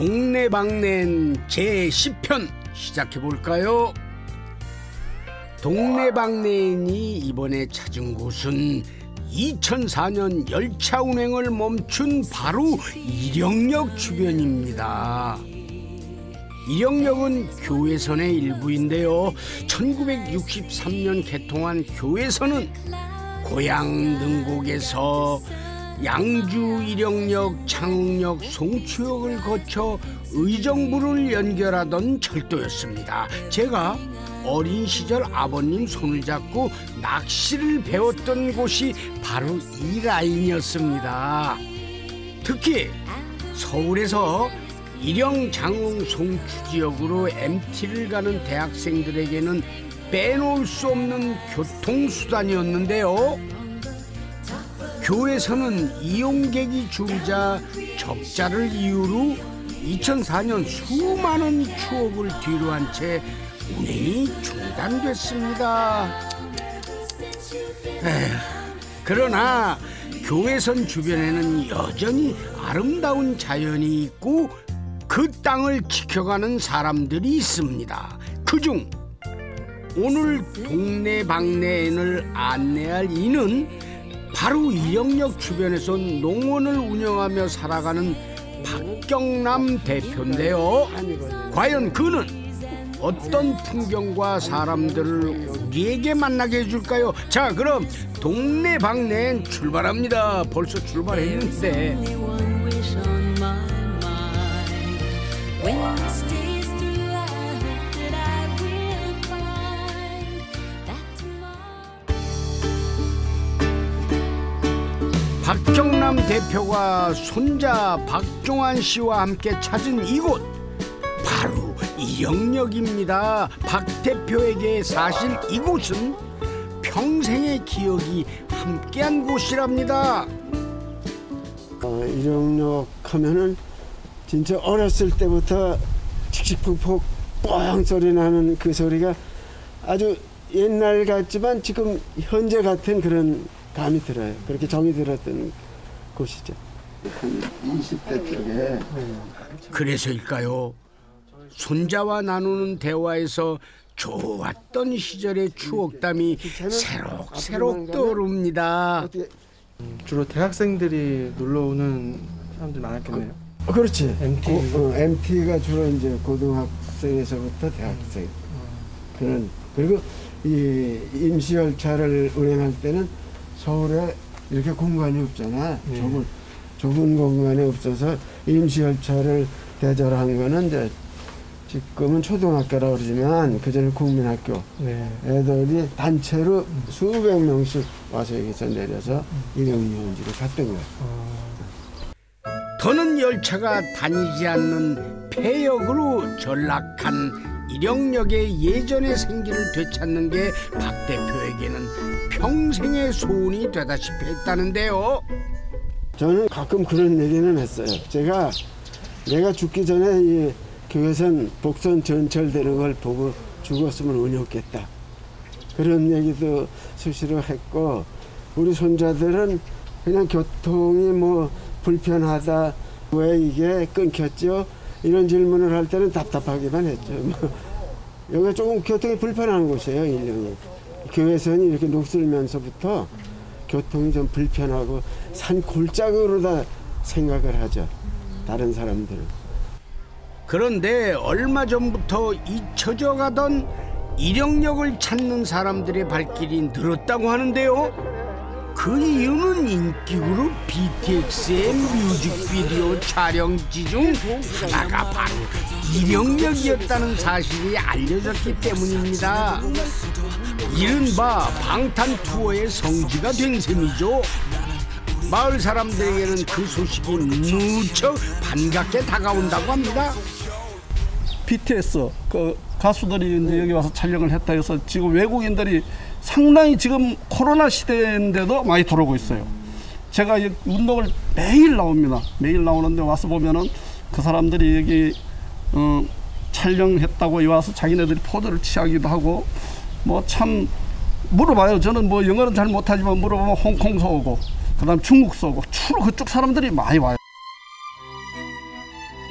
동네방넨 제10편 시작해볼까요? 동네방넨이 이번에 찾은 곳은 2004년 열차 운행을 멈춘 바로 일영역 주변입니다. 일영역은 교외선의 일부인데요, 1963년 개통한 교외선은 고향 능곡에서 양주 일영역, 창흥역, 송추역을 거쳐 의정부를 연결하던 철도였습니다. 제가 어린 시절 아버님 손을 잡고 낚시를 배웠던 곳이 바로 이 라인이었습니다. 특히 서울에서 일영, 장흥, 송추 지역으로 MT를 가는 대학생들에게는 빼놓을 수 없는 교통수단이었는데요. 교에서는 이용객이 줄자 적자를 이유로 2004년 수많은 추억을 뒤로한 채 운행이 중단됐습니다. 그러나 교외선 주변에는 여전히 아름다운 자연이 있고 그 땅을 지켜가는 사람들이 있습니다. 그중 오늘 동네방네인을 안내할 이는 바로 일영역 주변에서 농원을 운영하며 살아가는 박경남 대표인데요. 과연 그는 어떤 풍경과 사람들을 우리에게 만나게 해줄까요? 자, 그럼 동네방네 출발합니다. 벌써 출발했는데. 박경남 대표가 손자 박종환 씨와 함께 찾은 이곳, 바로 일영역입니다. 박 대표에게 사실 이곳은 평생의 기억이 함께한 곳이랍니다. 일영역 하면은 진짜 어렸을 때부터 칙칙폭폭 뻥 소리 나는 그 소리가 아주 옛날 같지만 지금 현재 같은 그런 감이 들어요. 그렇게 정이 들었던 곳이죠. 한 20대 쪽에. 그래서일까요? 손자와 나누는 대화에서 좋았던 시절의 추억담이 새록새록 떠오릅니다. 주로 대학생들이 놀러 오는 사람들이 많았겠네요. 그렇지. MT가 주로 이제 고등학생에서부터 대학생. 그리고 이 임시열차를 운행할 때는 서울에 이렇게 공간이 없잖아. 좁은 공간이 없어서 임시열차를 대절한 거는 이제 지금은 초등학교라고 그러지만 그전에 국민학교. 애들이 단체로 수백 명씩 와서 여기서 내려서 일영유원지로 갔던 거예요. 더는 열차가 다니지 않는 폐역으로 전락한 일영역의 예전의 생기를 되찾는 게 박 대표에게는 평생의 소원이 되다시피 했다는데요. 저는 가끔 그런 얘기는 했어요. 내가 죽기 전에 이 교회선 복선 전철되는 걸 보고 죽었으면 운이 없겠다. 그런 얘기도 수시로 했고, 우리 손자들은 그냥 교통이 뭐 불편하다, 왜 이게 끊겼죠? 이런 질문을 할 때는 답답하기만 했죠. 여기가 조금 교통이 불편한 곳이에요, 일영이. 교회선이 이렇게 녹슬면서부터 교통이 좀 불편하고 산 골짜기로 다 생각을 하죠, 다른 사람들은. 그런데 얼마 전부터 잊혀져 가던 일영역을 찾는 사람들의 발길이 늘었다고 하는데요. 그 이유는 인기 그룹 BTX의 뮤직비디오 촬영지 중 하나가 바로 일영역이었다는 사실이 알려졌기 때문입니다. 이른바 방탄 투어의 성지가 된 셈이죠. 마을 사람들에게는 그 소식이 무척 반갑게 다가온다고 합니다. BTS 그 가수들이 이제 여기 와서 촬영을 했다 해서 지금 외국인들이 상당히 지금 코로나 시대인데도 많이 들어오고 있어요. 제가 운동을 매일 나옵니다. 매일 나오는데 와서 보면은 그 사람들이 여기 촬영했다고 와서 자기네들이 포즈를 취하기도 하고, 뭐 참 물어봐요. 저는 뭐 영어는 잘 못하지만 물어보면 홍콩서 오고, 그 다음 중국서 오고, 주로 그쪽 사람들이 많이 와요.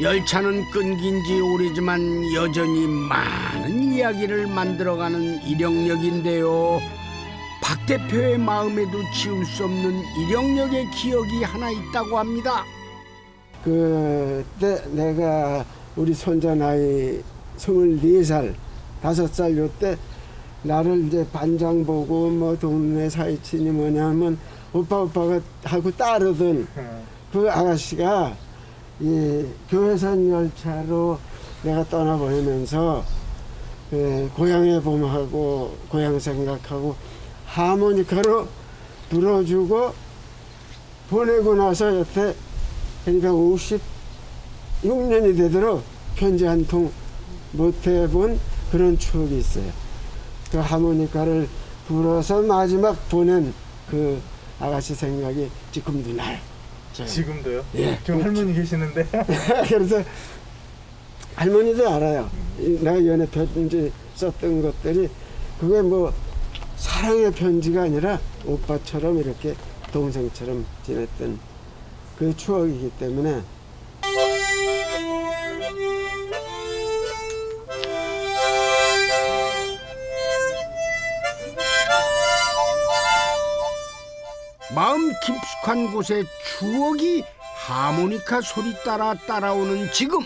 열차는 끊긴 지 오래지만 여전히 많은 이야기를 만들어가는 이령역인데요. 박 대표의 마음에도 지울 수 없는 이령역의 기억이 하나 있다고 합니다. 그때 내가 우리 손자 나이 24살, 5살 요때 나를 이제 반장 보고 뭐 동네 사이친이 뭐냐면 오빠가 하고 따르던 그 아가씨가 이 교회선 열차로 내가 떠나보내면서 고향의 봄하고 고향 생각하고 하모니카로 불어주고 보내고 나서 여태 그러니까 56년이 되도록 편지 한 통 못 해본 그런 추억이 있어요. 그 하모니카를 불어서 마지막 보낸 그 아가씨 생각이 지금도 나요. 지금도요? 예. 지금 할머니 계시는데. 그래서 할머니도 알아요. 내가 연애 편지 썼던 것들이 그게 뭐 사랑의 편지가 아니라 오빠처럼 이렇게 동생처럼 지냈던 그 추억이기 때문에. 마음 깊숙한 곳에 추억이 하모니카 소리 따라 따라오는 지금,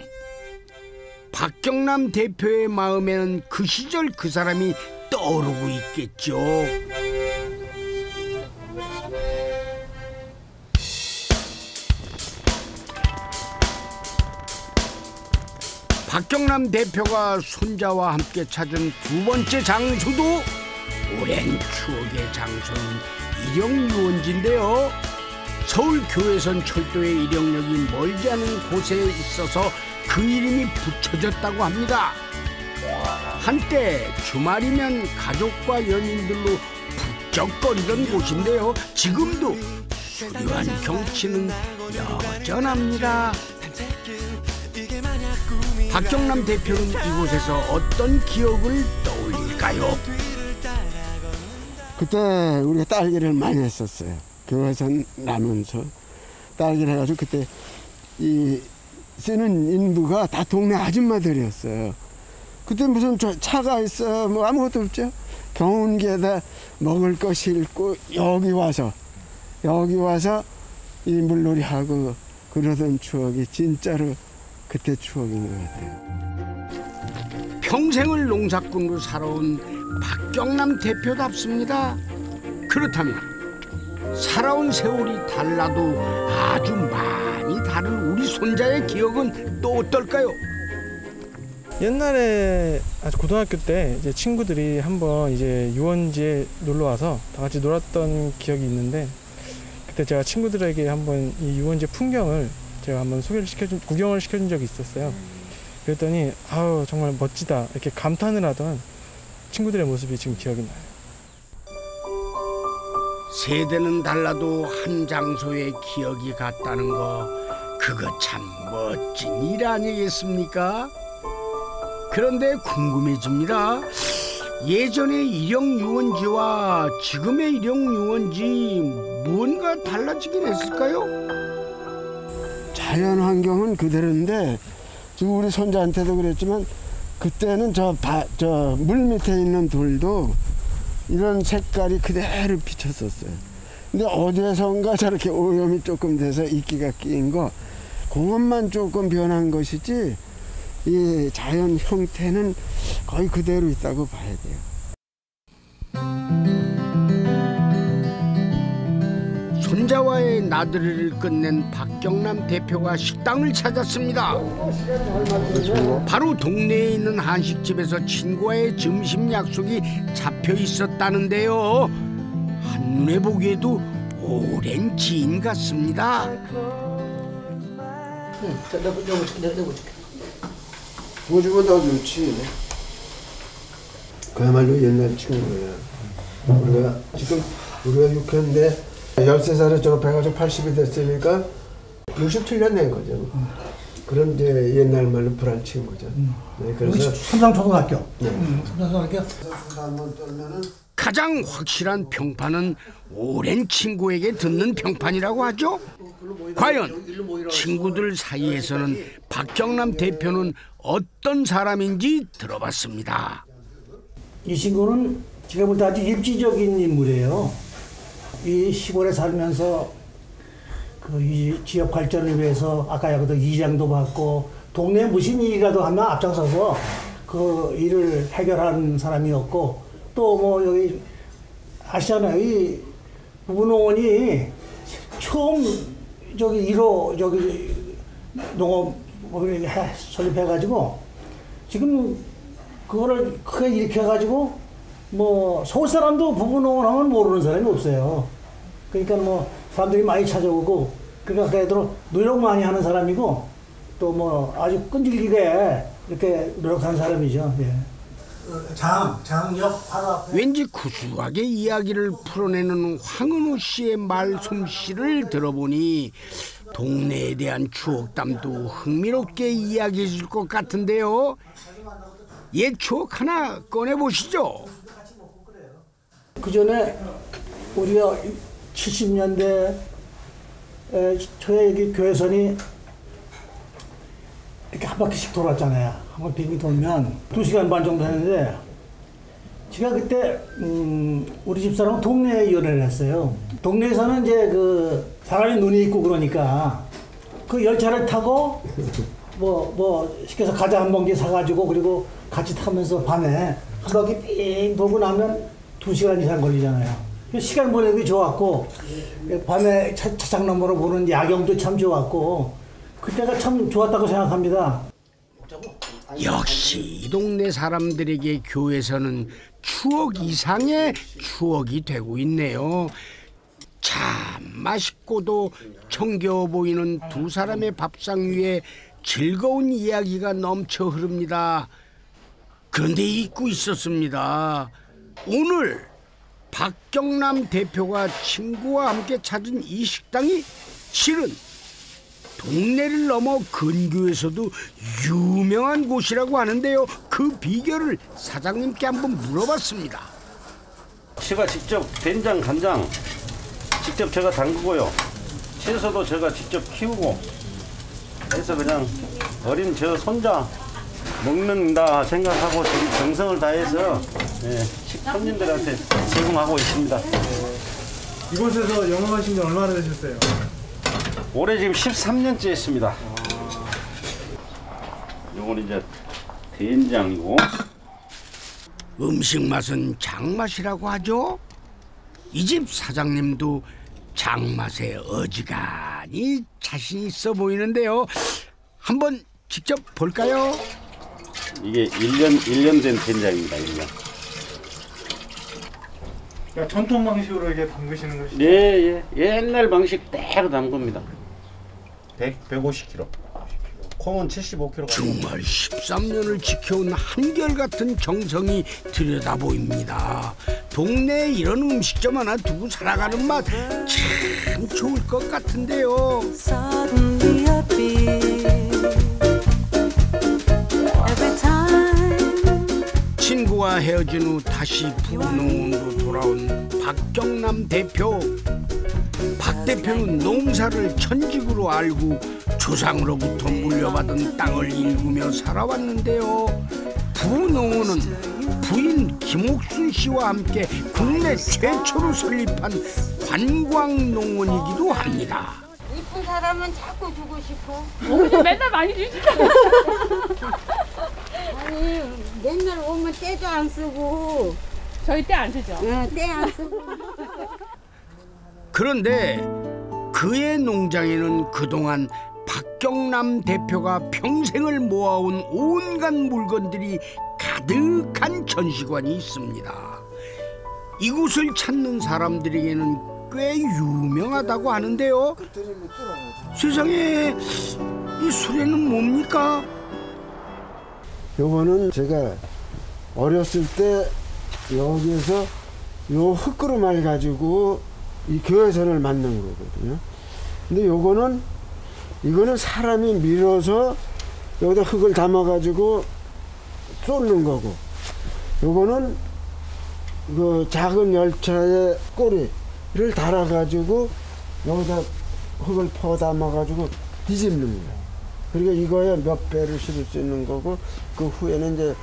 박경남 대표의 마음에는 그 시절 그 사람이 떠오르고 있겠죠. 박경남 대표가 손자와 함께 찾은 두 번째 장소도 오랜 추억의 장소인 이령유원지인데요. 서울 교회선 철도의 이령역이 멀지 않은 곳에 있어서 그 이름이 붙여졌다고 합니다. 한때 주말이면 가족과 연인들로 북적거리던 곳인데요. 지금도 수려한 경치는 여전합니다. 박경남 대표는 이곳에서 어떤 기억을 떠올릴까요? 그때 우리가 딸기를 많이 했었어요. 교회선 나면서 딸기를 해가지고 그때 이 쓰는 인부가 다 동네 아줌마들이었어요. 그때 무슨 차가 있어 뭐 아무것도 없죠. 경운기에다 먹을 거 싣고 여기 와서 이 물놀이 하고 그러던 추억이 진짜로 그때 추억인 것 같아요. 평생을 농사꾼으로 살아온 박경남 대표답습니다. 그렇다면 살아온 세월이 달라도 아주 많이 다른 우리 손자의 기억은 또 어떨까요? 옛날에 아주 고등학교 때 이제 친구들이 한번 이제 유원지에 놀러 와서 다 같이 놀았던 기억이 있는데, 그때 제가 친구들에게 한번 이 유원지 풍경을 제가 한번 구경을 시켜준 적이 있었어요. 그랬더니 아우 정말 멋지다 이렇게 감탄을 하던 친구들의 모습이 지금 기억이 나요. 세대는 달라도 한 장소의 기억이 같다는 거, 그거 참 멋진 일 아니겠습니까? 그런데 궁금해집니다. 예전의 이령유원지와 지금의 이령유원지 뭔가 달라지긴 했을까요? 자연 환경은 그대로인데 지금 우리 손자한테도 그랬지만 그때는 저 물 밑에 있는 돌도 이런 색깔이 그대로 비쳤었어요. 근데 어디에선가 저렇게 오염이 조금 돼서 이끼가 끼인 거, 그것만 조금 변한 것이지 이 자연 형태는 거의 그대로 있다고 봐야 돼요. 손자와의 나들이를 끝낸 박경남 대표가 식당을 찾았습니다. 바로 동네에 있는 한식집에서 친구와의 점심 약속이 잡혀 있었다는데요. 한눈에 보기에도 오랜 지인 같습니다. 내가 보여주면 더 좋지. 그야말로 옛날 친구야. 우리가 6회인데 13살에 졸업해가지고 80이 됐으니까 67년 된 거죠. 그런 이제 옛날 말로 불알 친구죠. 네, 그래서 삼성초등학교. 네. 삼성초등학교. 한번 떨면은 가장 확실한 평판은 오랜 친구에게 듣는 평판이라고 하죠. 과연 친구들 사이에서는 박경남 대표는 어떤 사람인지 들어봤습니다. 이 친구는 제가 볼 때 아주 입지적인 인물이에요. 이 시골에 살면서 이 지역 발전을 위해서 아까 여기도 이장도 받고 동네에 무슨 일이라도 하면 앞장서서 그 일을 해결하는 사람이었고 또 뭐 여기 아시잖아요. 이 부부농원이 처음 저기 1호 저기 농업을 설립해가지고 지금 그거를 크게 일으켜가지고 뭐 서울 사람도 부부농원 하면 모르는 사람이 없어요. 그러니까 뭐 사람들이 많이 찾아오고 그러니까 그래도 노력 많이 하는 사람이고 또 뭐 아주 끈질기게 이렇게 노력하는 사람이죠. 예. 장역 화합. 왠지 구수하게 이야기를 풀어내는 황은우 씨의 말솜씨를 들어보니 동네에 대한 추억담도 흥미롭게 이야기해 줄 것 같은데요. 옛 추억 하나 꺼내보시죠. 그 전에 우리가 70년대 초에 여기 교회선이 이렇게 한 바퀴씩 돌았잖아요. 한 번 빙이 돌면 2시간 반 정도 했는데 제가 그때 우리 집사람은 동네에 연애를 했어요. 동네에서는 이제 그 사람이 눈이 있고 그러니까 그 열차를 타고 뭐 시켜서 과자 한 봉지 사가지고 그리고 같이 타면서 밤에 한 바퀴 빙 돌고 나면 2시간 이상 걸리잖아요. 시간 보내기 좋았고 밤에 차창 너머로 보는 야경도 참 좋았고 그때가 참 좋았다고 생각합니다. 역시 이 동네 사람들에게 교회에서는 추억 이상의 추억이 되고 있네요. 참 맛있고도 정겨워 보이는 두 사람의 밥상 위에 즐거운 이야기가 넘쳐 흐릅니다. 그런데 잊고 있었습니다. 오늘 박경남 대표가 친구와 함께 찾은 이 식당이 실은 동네를 넘어 근교에서도 유명한 곳이라고 하는데요. 그 비결을 사장님께 한번 물어봤습니다. 제가 직접 된장, 간장 직접 제가 담그고요. 채소도 제가 직접 키우고 해서 그냥 어린 저 손자 먹는다 생각하고 정성을 다해서 손님들한테 제공하고 있습니다. 이곳에서 영업하신 지 얼마나 되셨어요? 올해 지금 13년째 했습니다. 요건 이제 된장이고 음식 맛은 장맛이라고 하죠. 이 집 사장님도 장맛에 어지간히 자신 있어 보이는데요. 한번 직접 볼까요? 이게 1년 된 된장입니다. 1년. 그러니까 전통 방식으로 이게 담그시는 것이죠? 네, 옛날 방식 대로 담급니다. 150kg. 콩은 75kg. 정말 13년을 지켜온 한결같은 정성이 들여다 보입니다. 동네에 이런 음식점 하나 두고 살아가는 맛 참 좋을 것 같은데요. 친구와 헤어진 후 다시 부농원으로 돌아온 박경남 대표. 박 대표는 농사를 천직으로 알고 조상으로부터 물려받은 땅을 일구며 살아왔는데요. 부농원은 부인 김옥순 씨와 함께 국내 최초로 설립한 관광농원이기도 합니다. 이쁜 사람은 자꾸 주고 싶어. 맨날 많이 주시잖아요. 아니 맨날 오면 때도 안 쓰고. 저희 때 안 쓰죠? 때 안 쓰고. 그런데 그의 농장에는 그동안 박경남 대표가 평생을 모아온 온갖 물건들이 가득한 전시관이 있습니다. 이곳을 찾는 사람들에게는 꽤 유명하다고 하는데요. 세상에 이 수레는 뭡니까? 요거는 제가 어렸을 때 여기에서 요 흙그릇말 가지고 이 교회선을 만든 거거든요. 근데 이거는 사람이 밀어서 여기다 흙을 담아 가지고 쏟는 거고, 요거는 그 작은 열차의 꼬리를 달아 가지고 여기다 흙을 퍼담아가지고 뒤집는 거예요. 그러니까 이거에 몇 배를 실을 수 있는 거고 그 후에는 이제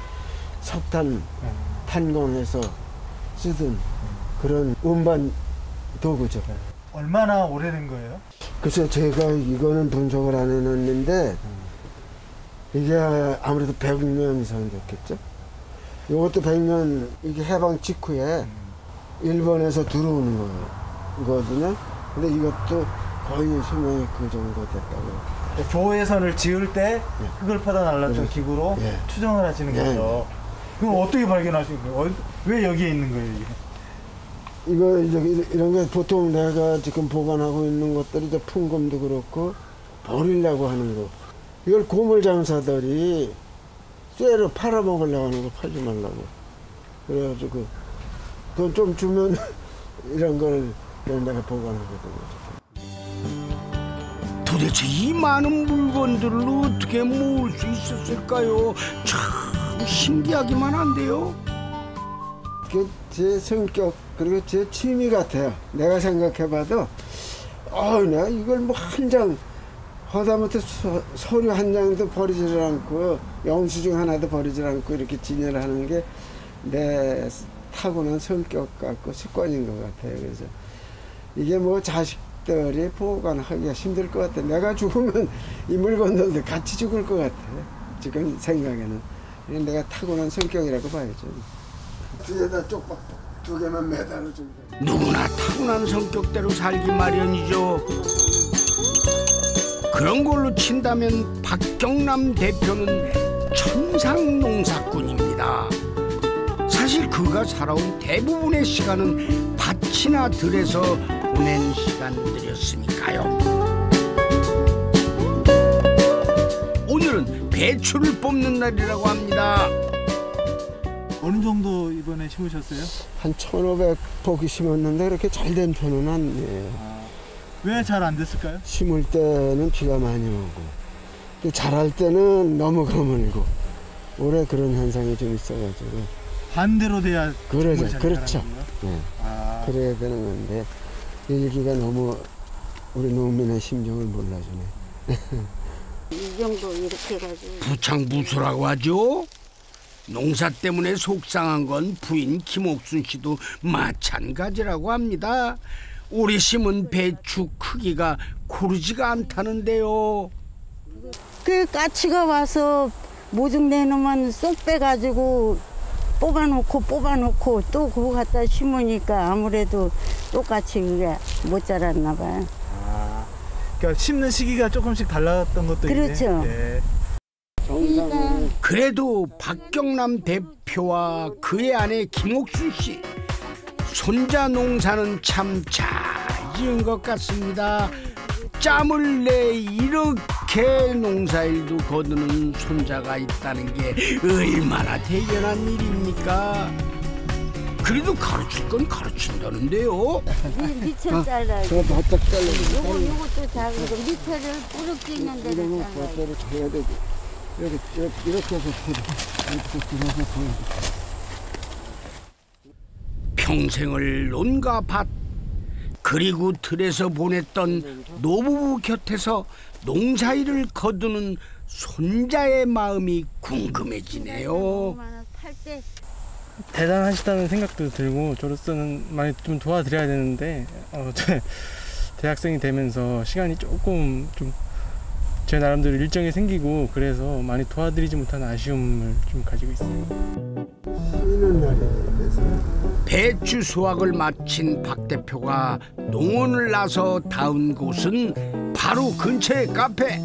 석탄 탄광해서 쓰던 그런 운반 도구죠. 얼마나 오래된 거예요? 글쎄 제가 이거는 분석을 안 해놨는데 이게 아무래도 100년 이상 됐겠죠. 이것도 100년 이게 해방 직후에 일본에서 들어오는 거거든요. 근데 이것도 거의 수명이 그 정도 됐다고. 교회선을 지을 때 흙을 퍼다 날랐던 기구로 추정을 하시는 거죠. 그럼 어떻게 발견하신 거예요? 왜 여기에 있는 거예요, 이게? 이거 이런 게 보통 내가 지금 보관하고 있는 것들이 이제 풍금도 그렇고 버리려고 하는 거. 이걸 고물 장사들이 쇠로 팔아먹으려고 하는 거 팔지 말라고. 그래가지고 돈 좀 주면 이런 걸 내가 보관하거든요. 도대체 이 많은 물건들을 어떻게 모을 수 있었을까요? 참 신기하기만 한데요. 제 성격 그리고 제 취미 같아요. 내가 생각해봐도 내가 이걸 뭐 한 장 하다못해 서류 한 장도 버리지를 않고 영수증 하나도 버리지 않고 이렇게 진열을 하는 게 내 타고난 성격 같고 습관인 것 같아요. 그래서 이게 뭐 자식들이 보관하기가 힘들 것 같아. 내가 죽으면 이 물건들도 같이 죽을 것 같아. 지금 생각에는. 내가 타고난 성격이라고 봐야죠. 뒤에다 쪽박 2개만 매달아주고. 누구나 타고난 성격대로 살기 마련이죠. 그런 걸로 친다면 박경남 대표는 천상농사꾼입니다. 사실 그가 살아온 대부분의 시간은 밭이나 들에서 보낸 시간들이었으니까요. 오늘은 배추를 뽑는 날이라고 합니다. 어느 정도 이번에 심으셨어요? 한 1,500포기 심었는데 그렇게 잘 된 편은 아니에요. 왜 잘 안 됐을까요? 심을 때는 비가 많이 오고 또 자랄 때는 너무 거물고 올해 그런 현상이 좀 있어가지고 반대로 돼야 그러죠. 그렇죠. 네. 그래야 되는 건데 일기가 너무 우리 농민의 심정을 몰라주네. 이 정도 이렇게 해가지고 부창부수라고 하죠. 농사 때문에 속상한 건 부인 김옥순 씨도 마찬가지라고 합니다. 올해 심은 배추 크기가 고르지가 않다는데요. 그 까치가 와서 모종 내놓으면 쏙 빼가지고 뽑아놓고 또 그거 갖다 심으니까 아무래도 똑같이 그게 못 자랐나 봐요. 그러니까 심는 시기가 조금씩 달랐던 것도 그렇죠. 있네. 그래도 박경남 대표와 그의 아내 김옥순 씨 손자 농사는 참 잘 지은 것 같습니다. 짬을 내 이렇게 농사일도 거두는 손자가 있다는 게 얼마나 대견한 일입니까? 그래도 가르칠 건 가르친다는데요. 밑을 잘라요. 그거 바짝 잘라주고 요것도 작은 거 밑에를 뿌옇게 있는 데를 잘라요. 버터를 줘야 되고 이렇게 해서 평생을 논과 밭 그리고 들에서 보냈던 노부부 곁에서 농사일을 거두는 손자의 마음이 궁금해지네요. 대단하시다는 생각도 들고 저로서는 많이 좀 도와드려야 되는데 대학생이 되면서 시간이 조금 좀 제 나름대로 일정이 생기고 그래서 많이 도와드리지 못하는 아쉬움을 좀 가지고 있어요. 쉬는 날이 배추 수확을 마친 박 대표가 농원을 나서 닿은 곳은 바로 근처의 카페.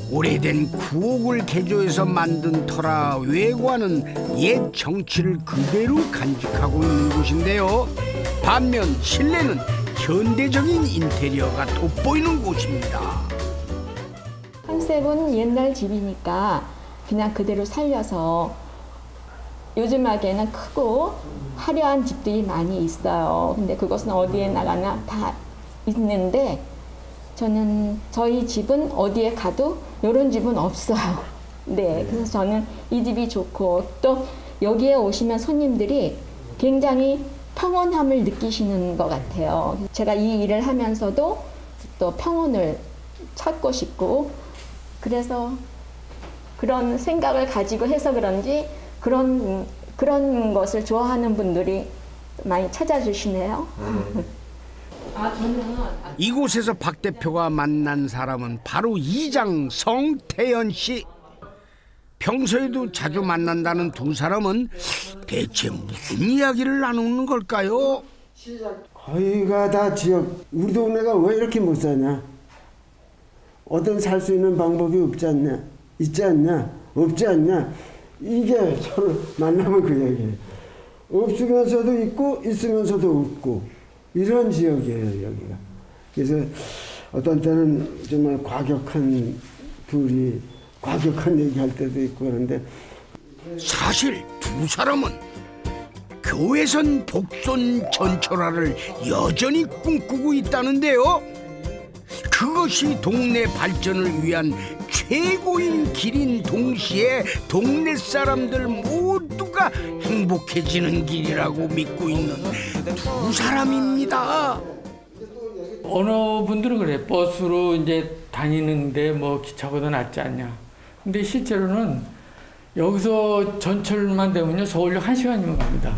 오래된 구옥을 개조해서 만든 터라 외관은 옛 정치를 그대로 간직하고 있는 곳인데요. 반면 실내는 현대적인 인테리어가 돋보이는 곳입니다. 컨셉은 옛날 집이니까 그냥 그대로 살려서 요즘하게는 크고 화려한 집들이 많이 있어요. 근데 그것은 어디에 나가나 다 있는데 저는 저희 집은 어디에 가도 이런 집은 없어요. 네, 그래서 저는 이 집이 좋고 또 여기에 오시면 손님들이 굉장히 평온함을 느끼시는 것 같아요. 제가 이 일을 하면서도 또 평온을 찾고 싶고 그래서 그런 생각을 가지고 해서 그런지 그런 것을 좋아하는 분들이 많이 찾아주시네요. 이곳에서 박 대표가 만난 사람은 바로 이장 성태연 씨. 평소에도 자주 만난다는 두 사람은 대체 무슨 이야기를 나누는 걸까요? 거기가 다 지역, 우리 동네가 왜 이렇게 못 사냐? 어떤 살 수 있는 방법이 없지 않냐? 있지 않냐? 없지 않냐? 이게 서로 만나면 그 얘기예요. 없으면서도 있고 있으면서도 없고 이런 지역이에요, 여기가. 그래서 어떤 때는 정말 과격한 둘이 과격한 얘기할 때도 있고 그런데 사실 두 사람은 교외선 복선 전철화를 여전히 꿈꾸고 있다는데요. 그것이 동네 발전을 위한 최고인 길인 동시에 동네 사람들 모두가 행복해지는 길이라고 믿고 있는 두 사람입니다. 어느 분들은 그래. 버스로 이제 다니는데 뭐 기차보다 낫지 않냐. 근데 실제로는 여기서 전철만 되면요 서울역 1시간이면 갑니다.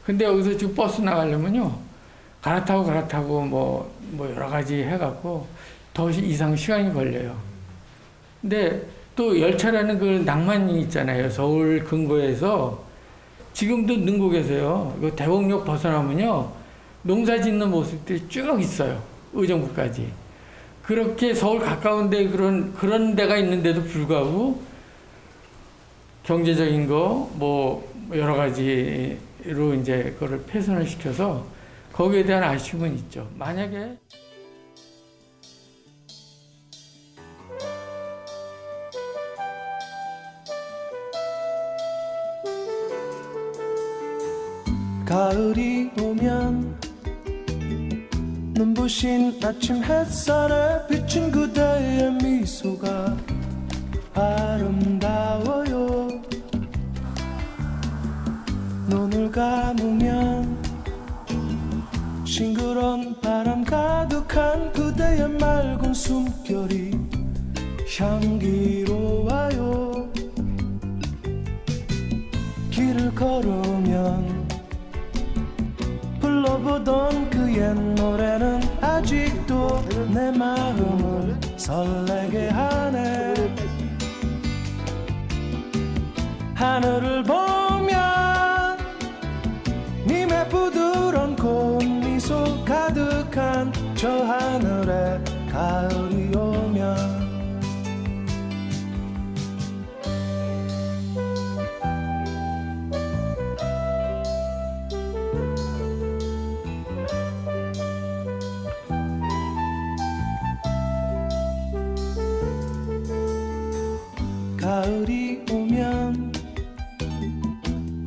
근데 여기서 지금 버스 나가려면요 갈아타고 뭐 여러 가지 해갖고 더 이상 시간이 걸려요. 근데 또 열차라는 그 낭만이 있잖아요. 서울 근거에서 지금도 능곡에서요. 이거 대곡역 벗어나면요 농사 짓는 모습들이 쭉 있어요. 의정부까지. 그렇게 서울 가까운데 그런 데가 있는데도 불구하고 경제적인 거 뭐 여러 가지로 이제 그걸 폐선을 시켜서 거기에 대한 아쉬움은 있죠. 만약에 가을이 오면 눈부신 아침 햇살에 비친 그대의 미소가 아름다워요. 눈을 감으면 싱그러운 바람 가득한 그대의 맑은 숨결이 향기로워요. 길을 걸으면 불러보던 그 옛 노래는 아직도 내 마음을 설레게 하네. 하늘을 보면 님의 부드러운 꽃미소 가득한 저 하늘에 가을이 오면 가을이 오면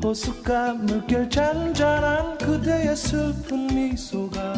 호숫가 물결 잔잔한 그대의 슬픈 미소가